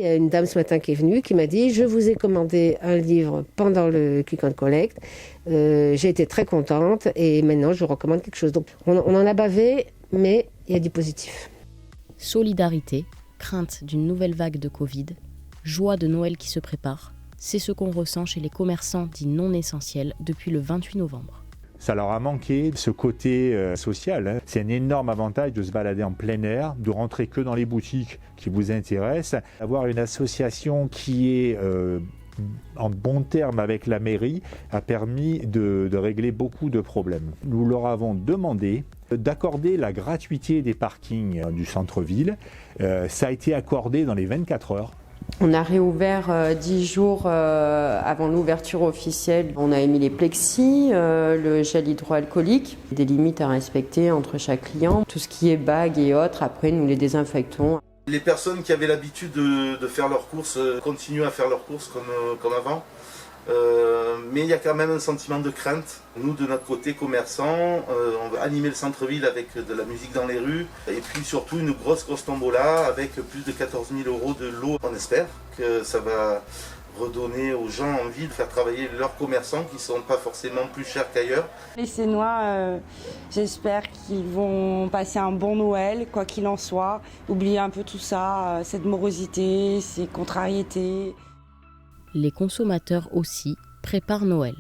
Il y a une dame ce matin qui est venue qui m'a dit « Je vous ai commandé un livre pendant le Click and Collect. J'ai été très contente et maintenant je vous recommande quelque chose. » Donc on en a bavé, mais il y a du positif. Solidarité, crainte d'une nouvelle vague de Covid, joie de Noël qui se prépare, c'est ce qu'on ressent chez les commerçants dits non essentiels depuis le 28 novembre. Ça leur a manqué ce côté social. C'est un énorme avantage de se balader en plein air, de rentrer que dans les boutiques qui vous intéressent. Avoir une association qui est en bon terme avec la mairie a permis de régler beaucoup de problèmes. Nous leur avons demandé d'accorder la gratuité des parkings du centre-ville. Ça a été accordé dans les 24 heures. On a réouvert 10 jours avant l'ouverture officielle. On a émis les plexis, le gel hydroalcoolique, des limites à respecter entre chaque client. Tout ce qui est bagues et autres, après nous les désinfectons. Les personnes qui avaient l'habitude de faire leurs courses continuent à faire leurs courses comme avant. Mais il y a quand même un sentiment de crainte. Nous, de notre côté commerçant, on veut animer le centre-ville avec de la musique dans les rues et puis surtout une grosse tombola avec plus de 14 000 € de lot. On espère que ça va redonner aux gens envie de faire travailler leurs commerçants qui ne sont pas forcément plus chers qu'ailleurs. Les Sénois, j'espère qu'ils vont passer un bon Noël, quoi qu'il en soit. Oublier un peu tout ça, cette morosité, ces contrariétés. Les consommateurs aussi préparent Noël.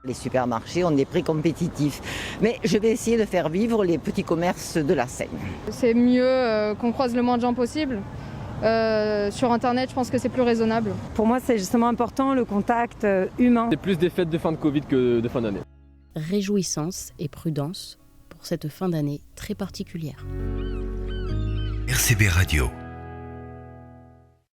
Les supermarchés ont des prix compétitifs, mais je vais essayer de faire vivre les petits commerces de la Seine. C'est mieux qu'on croise le moins de gens possible. Sur Internet, je pense que c'est plus raisonnable. Pour moi, c'est justement important, le contact humain. C'est plus des fêtes de fin de Covid que de fin d'année. Réjouissance et prudence pour cette fin d'année très particulière. RCB Radio.